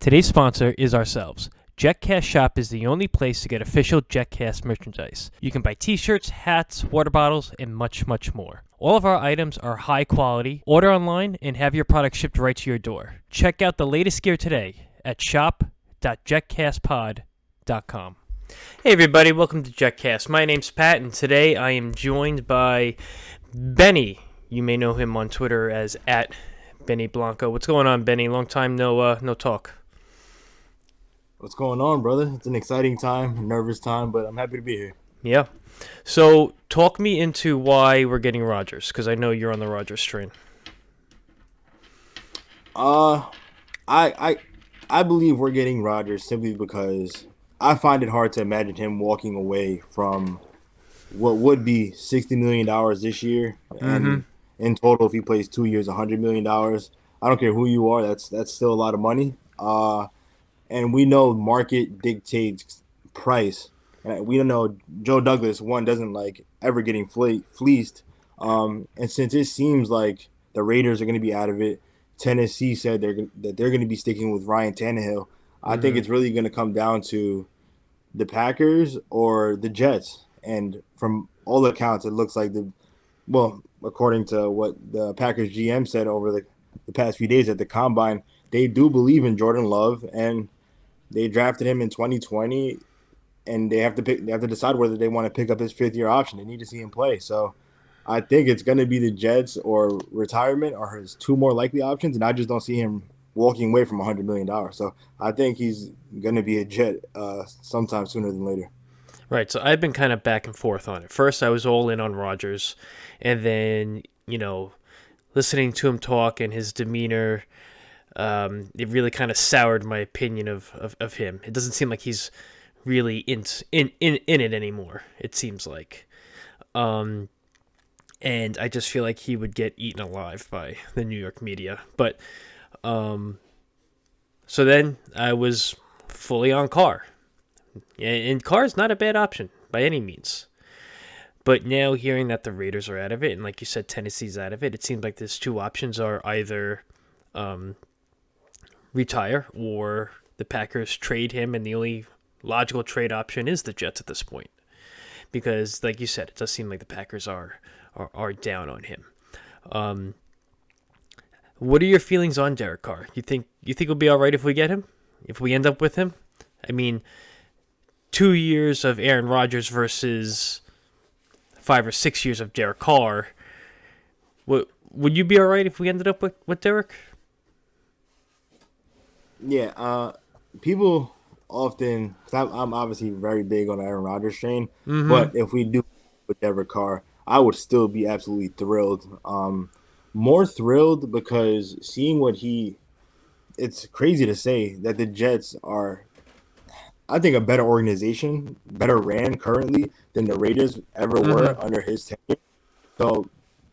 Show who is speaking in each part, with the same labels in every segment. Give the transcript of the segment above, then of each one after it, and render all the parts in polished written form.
Speaker 1: Today's sponsor is ourselves. JetCast Shop is the only place to get official JetCast merchandise. You can buy t-shirts, hats, water bottles, and much, much more. All of our items are high quality. Order online and have your product shipped right to your door. Check out the latest gear today at shop.jetcastpod.com. Hey everybody, welcome to JetCast. My name's Pat, and today I am joined by Benny. You may know him on Twitter as @BennyBlanco. What's going on, Benny? Long time no talk.
Speaker 2: What's going on, brother? It's an exciting time, a nervous time, but I'm happy to be here.
Speaker 1: Yeah. So, talk me into why we're getting Rodgers, because I know you're on the Rodgers train.
Speaker 2: I believe we're getting Rodgers simply because I find it hard to imagine him walking away from what would be $60 million this year, and in total, if he plays 2 years, $100 million. I don't care who you are, that's still a lot of money. And we know market dictates price. And we don't know Joe Douglas, doesn't like ever getting fleeced. And since it seems like the Raiders are going to be out of it, Tennessee said that they're going to be sticking with Ryan Tannehill. I think it's really going to come down to the Packers or the Jets. And from all accounts, it looks like according to what the Packers GM said over the past few days at the Combine, they do believe in Jordan Love, and they drafted him in 2020, and they have to decide whether they want to pick up his fifth-year option. They need to see him play. So I think it's going to be the Jets or retirement are his two more likely options, and I just don't see him walking away from $100 million. So I think he's going to be a Jet sometime sooner than later.
Speaker 1: Right, so I've been kind of back and forth on it. First, I was all in on Rodgers, and then, listening to him talk and his demeanor, it really kind of soured my opinion of him. It doesn't seem like he's really in it anymore, it seems like. And I just feel like he would get eaten alive by the New York media. But so then I was fully on Carr. And Carr's not a bad option by any means. But now hearing that the Raiders are out of it, and like you said, Tennessee's out of it, it seems like there's two options are either retire or the Packers trade him, and the only logical trade option is the Jets at this point. Because, like you said, it does seem like the Packers are down on him. What are your feelings on Derek Carr? You think it'll be all right if we get him? If we end up with him? I mean, 2 years of Aaron Rodgers versus 5 or 6 years of Derek Carr. Would you be all right if we ended up with Derek?
Speaker 2: Yeah, people often, because I'm obviously very big on Aaron Rodgers train, but if we do with Derek Carr, I would still be absolutely thrilled. More thrilled because seeing it's crazy to say that the Jets are, I think, a better organization, better ran currently than the Raiders ever were under his tenure. So,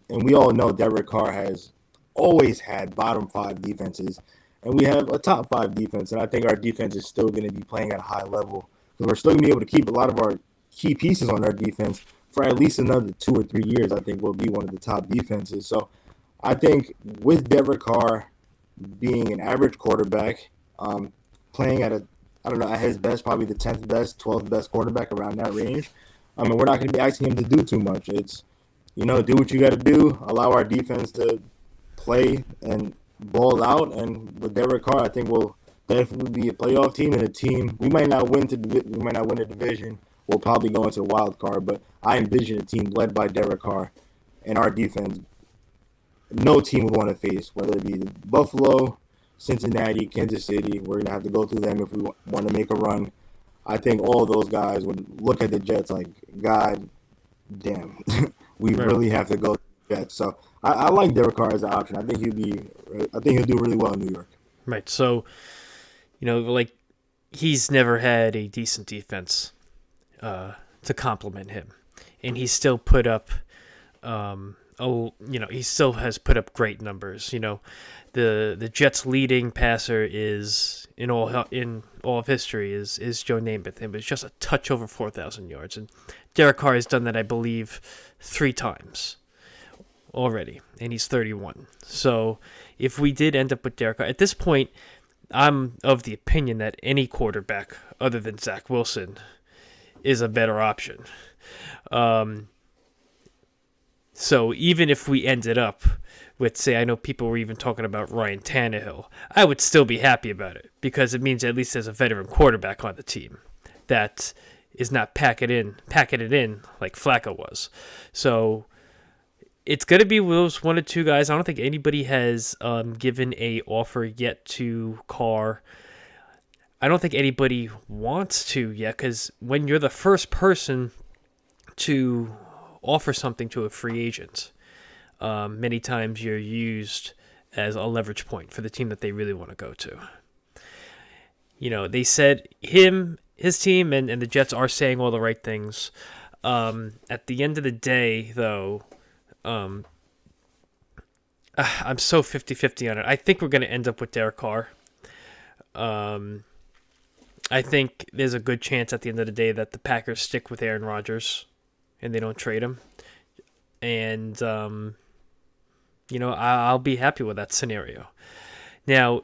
Speaker 2: and we all know Derek Carr has always had bottom 5 defenses, and we have a top 5 defense, and I think our defense is still going to be playing at a high level because we're still going to be able to keep a lot of our key pieces on our defense for at least another 2 or 3 years. I think we'll be one of the top defenses. So I think with Derek Carr being an average quarterback, playing at his best, probably the 10th best, 12th best quarterback around that range, we're not going to be asking him to do too much. It's, do what you got to do, allow our defense to play and ball out, and with Derek Carr, I think we'll definitely be a playoff team and a team. We might not win a division. We'll probably go into a wild card, but I envision a team led by Derek Carr and our defense. No team would want to face, whether it be Buffalo, Cincinnati, Kansas City. We're gonna have to go through them if we want to make a run. I think all of those guys would look at the Jets like, God damn, we really have to go to the Jets. So I like Derek Carr as an option. I think he'll do really well in New York.
Speaker 1: Right. So, he's never had a decent defense to complement him, and he still put up, he still has put up great numbers. The Jets' leading passer is in all of history is Joe Namath. It was just a touch over 4,000 yards, and Derek Carr has done that, I believe, 3 times already, and he's 31. So if we did end up with Derek Carr, at this point, I'm of the opinion that any quarterback other than Zach Wilson is a better option. Um, so even if we ended up with, say, I know people were even talking about Ryan Tannehill, I would still be happy about it because it means at least there's a veteran quarterback on the team that is not packing it in like Flacco was. So it's going to be those one or two guys. I don't think anybody has given a offer yet to Carr. I don't think anybody wants to yet because when you're the first person to offer something to a free agent, many times you're used as a leverage point for the team that they really want to go to. They said his team and the Jets are saying all the right things. At the end of the day, though, I'm so 50-50 on it. I think we're going to end up with Derek Carr. I think there's a good chance at the end of the day that the Packers stick with Aaron Rodgers and they don't trade him. And, I'll be happy with that scenario. Now,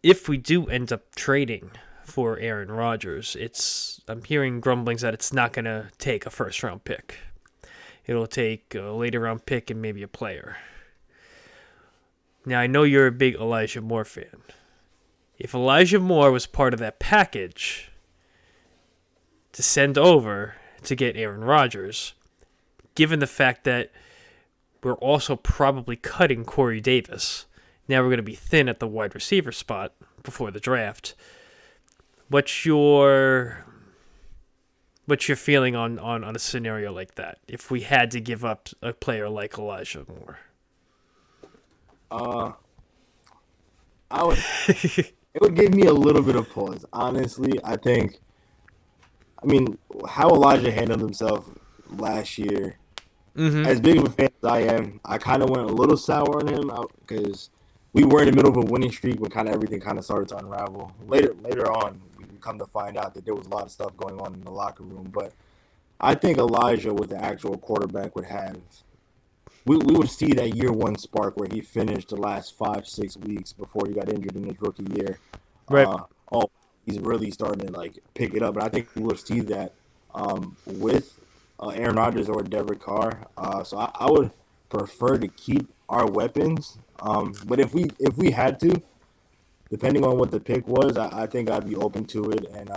Speaker 1: if we do end up trading for Aaron Rodgers, I'm hearing grumblings that it's not going to take a first-round pick. It'll take a later-round pick and maybe a player. Now, I know you're a big Elijah Moore fan. If Elijah Moore was part of that package to send over to get Aaron Rodgers, given the fact that we're also probably cutting Corey Davis, now we're going to be thin at the wide receiver spot before the draft. What's your feeling on a scenario like that? If we had to give up a player like Elijah Moore,
Speaker 2: I would. It would give me a little bit of pause, honestly. I mean, how Elijah handled himself last year. Mm-hmm. As big of a fan as I am, I kind of went a little sour on him because we were in the middle of a winning streak when kind of everything kind of started to unravel. Later on, we come to find out that there was a lot of stuff going on in the locker room. But I think Elijah, with the actual quarterback, would have. We would see that year one spark where he finished the last 5-6 weeks before he got injured in his rookie year.
Speaker 1: Right.
Speaker 2: He's really starting to pick it up, and I think we will see that with Aaron Rodgers or Derek Carr. So I would prefer to keep our weapons. But if we had to, depending on what the pick was, I think I'd be open to it and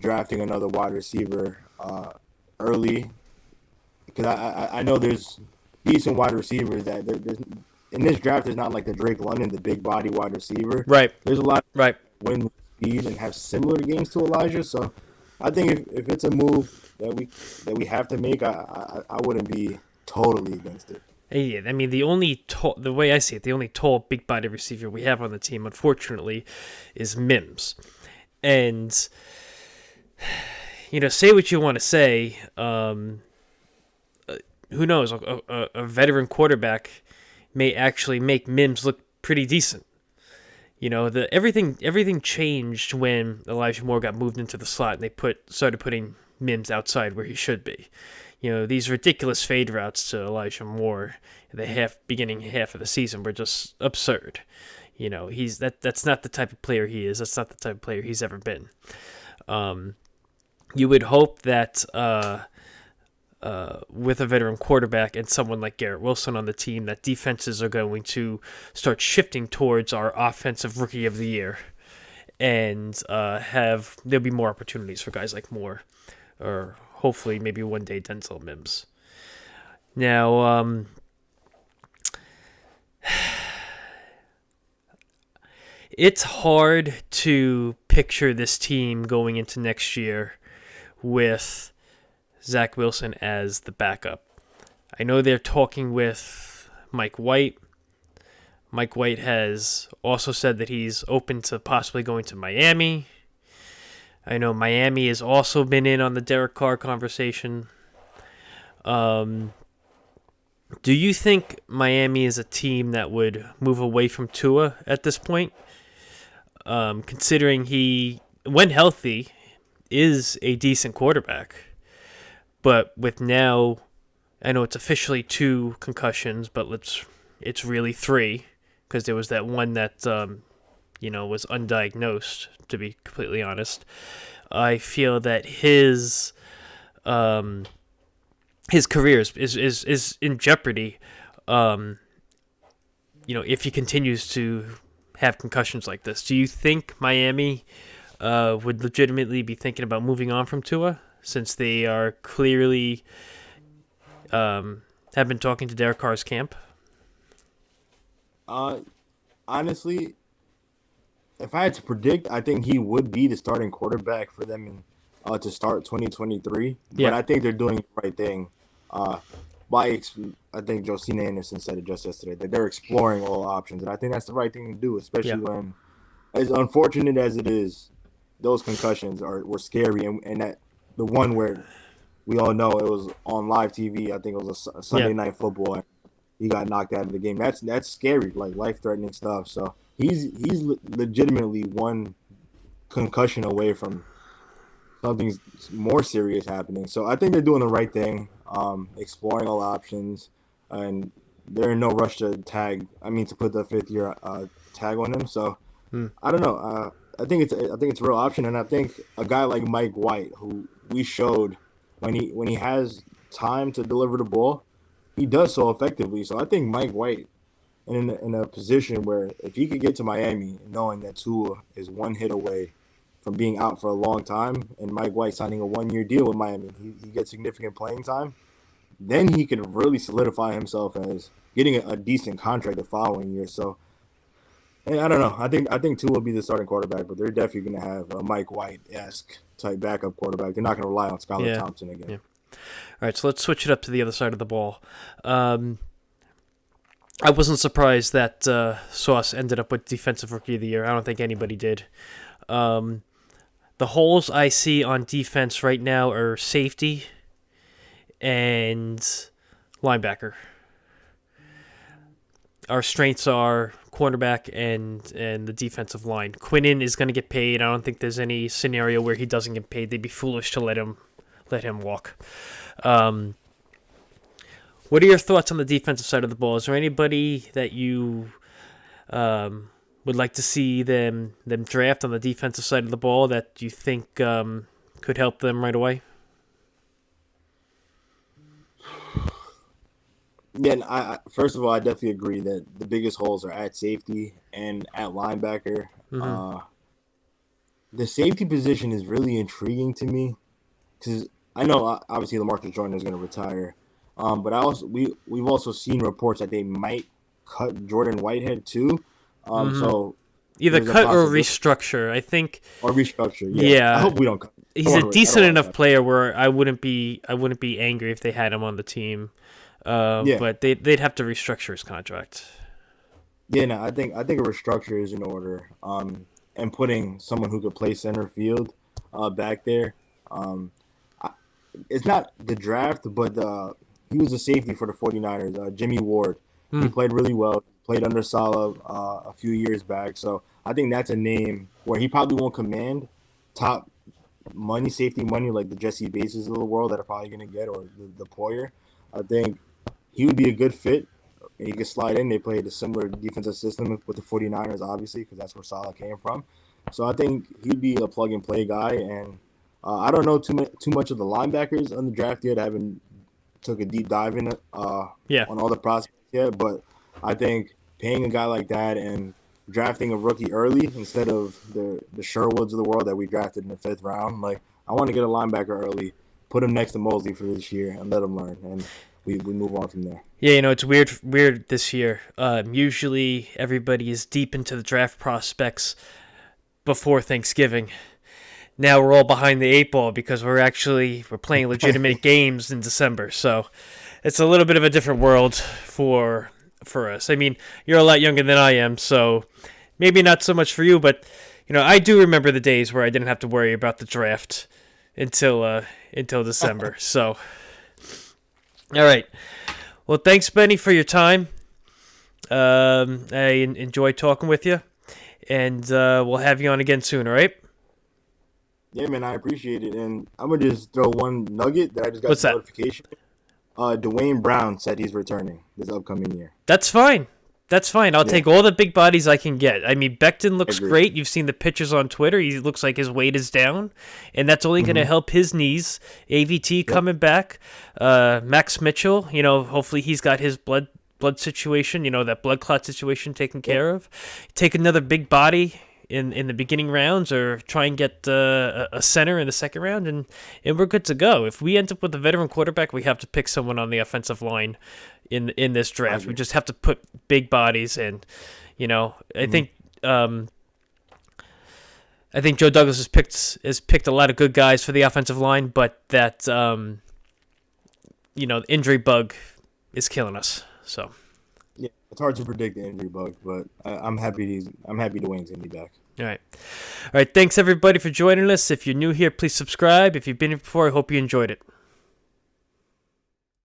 Speaker 2: drafting another wide receiver early because I know there's decent wide receivers that there's in this draft is not like the Drake London, the big body wide receiver.
Speaker 1: Right.
Speaker 2: There's a lot
Speaker 1: of
Speaker 2: win speed and have similar games to Elijah. So I think if it's a move that we have to make, I wouldn't be totally against it.
Speaker 1: Yeah, I mean the way I see it, the only tall, big body receiver we have on the team, unfortunately, is Mims. And say what you want to say. Who knows? A veteran quarterback may actually make Mims look pretty decent. Everything changed when Elijah Moore got moved into the slot and they started putting Mims outside where he should be. These ridiculous fade routes to Elijah Moore in the beginning half of the season were just absurd. That's not the type of player he is. That's not the type of player he's ever been. You would hope that with a veteran quarterback and someone like Garrett Wilson on the team, that defenses are going to start shifting towards our offensive rookie of the year, and there'll be more opportunities for guys like Moore, or hopefully maybe one day Denzel Mims. Now, it's hard to picture this team going into next year with Zach Wilson as the backup. I know they're talking with Mike White. Mike White has also said that he's open to possibly going to Miami. I know Miami has also been in on the Derek Carr conversation. Do you think Miami is a team that would move away from Tua at this point? Considering he, when healthy, is a decent quarterback. But with now, I know it's officially 2 concussions, but it's really 3, because there was that one that was undiagnosed, to be completely honest. I feel that his career is in jeopardy. If he continues to have concussions like this, do you think Miami would legitimately be thinking about moving on from Tua, since they are clearly have been talking to Derek Carr's camp?
Speaker 2: Honestly, if I had to predict, I think he would be the starting quarterback for them to start 2023.
Speaker 1: Yeah.
Speaker 2: But I think they're doing the right thing. I think Josina Anderson said it just yesterday that they're exploring all options, and I think that's the right thing to do, especially when, as unfortunate as it is, those concussions were scary, and that the one where we all know it was on live TV. I think it was a Sunday Night Football. He got knocked out of the game. That's scary, like life-threatening stuff. So he's legitimately one concussion away from something more serious happening. So I think they're doing the right thing, exploring all options, and they're in no rush to put the 5th-year tag on him. So I don't know. I think it's a real option, and I think a guy like Mike White, who we showed when he has time to deliver the ball, he does so effectively. So I think Mike White, in a position where if he could get to Miami, knowing that Tua is one hit away from being out for a long time, and Mike White signing a 1-year deal with Miami, he gets significant playing time, then he could really solidify himself as getting a decent contract the following year. So, and I don't know. I think Tua will be the starting quarterback, but they're definitely going to have a Mike White-esque type backup quarterback. They're not going to rely on Skylar Thompson again.
Speaker 1: Yeah. All right, so let's switch it up to the other side of the ball. I wasn't surprised that Sauce ended up with Defensive Rookie of the Year. I don't think anybody did. The holes I see on defense right now are safety and linebacker. Our strengths are cornerback and the defensive line. Quinnen is going to get paid. I don't think there's any scenario where he doesn't get paid. They'd be foolish to let him walk. What are your thoughts on the defensive side of the ball? Is there anybody that you would like to see them draft on the defensive side of the ball that you think could help them right away?
Speaker 2: Yeah, first of all, I definitely agree that the biggest holes are at safety and at linebacker. Mm-hmm. The safety position is really intriguing to me because I know obviously LaMarcus Jordan is going to retire, but we've also seen reports that they might cut Jordan Whitehead too. So
Speaker 1: either cut or restructure. I think
Speaker 2: or restructure. Yeah. I hope we don't cut.
Speaker 1: He's a decent enough player where I wouldn't be angry if they had him on the team. But they'd have to restructure his contract.
Speaker 2: Yeah, no, I think a restructure is in order. And putting someone who could play center field back there. It's not the draft, but he was a safety for the 49ers, Jimmy Ward. He played really well, played under Saleh a few years back. So I think that's a name where he probably won't command top money, safety money, like the Jesse Bases of the world that are probably going to get, or the Poyer. I think he would be a good fit. He could slide in. They played a similar defensive system with the 49ers, obviously, because that's where Saleh came from. So I think he'd be a plug-and-play guy. And I don't know too much of the linebackers on the draft yet. I haven't took a deep dive in on all the prospects yet. But I think paying a guy like that and drafting a rookie early instead of the Sherwoods of the world that we drafted in the 5th round, like I want to get a linebacker early, put him next to Mosley for this year, and let him learn. And we move on from there. Yeah,
Speaker 1: it's weird this year. Usually everybody is deep into the draft prospects before Thanksgiving. Now we're all behind the 8 ball because we're playing legitimate games in December. So it's a little bit of a different world for us. I mean, you're a lot younger than I am, so maybe not so much for you, but I do remember the days where I didn't have to worry about the draft until December. So all right. Well, thanks, Benny, for your time. I enjoyed talking with you, and we'll have you on again soon, all right?
Speaker 2: Yeah, man, I appreciate it. And I'm going to just throw one nugget that I just got notification. Dwayne Brown said he's returning this upcoming year.
Speaker 1: That's fine. That's fine. I'll take all the big bodies I can get. I mean, Becton looks
Speaker 2: Agreed.
Speaker 1: great. You've seen the pictures on Twitter. He looks like his weight is down, and that's only going to help his knees. AVT coming back. Max Mitchell, hopefully he's got his blood situation, that blood clot situation taken care of. Take another big body in the beginning rounds, or try and get a center in the second round, and we're good to go. If we end up with a veteran quarterback, we have to pick someone on the offensive line in this draft. We just have to put big bodies in. I think Joe Douglas has picked a lot of good guys for the offensive line, but that the injury bug is killing us. So
Speaker 2: yeah, it's hard to predict the injury bug, but I'm happy Dwayne's gonna be back.
Speaker 1: All right. Thanks everybody for joining us. If you're new here, please subscribe. If you've been here before, I hope you enjoyed it.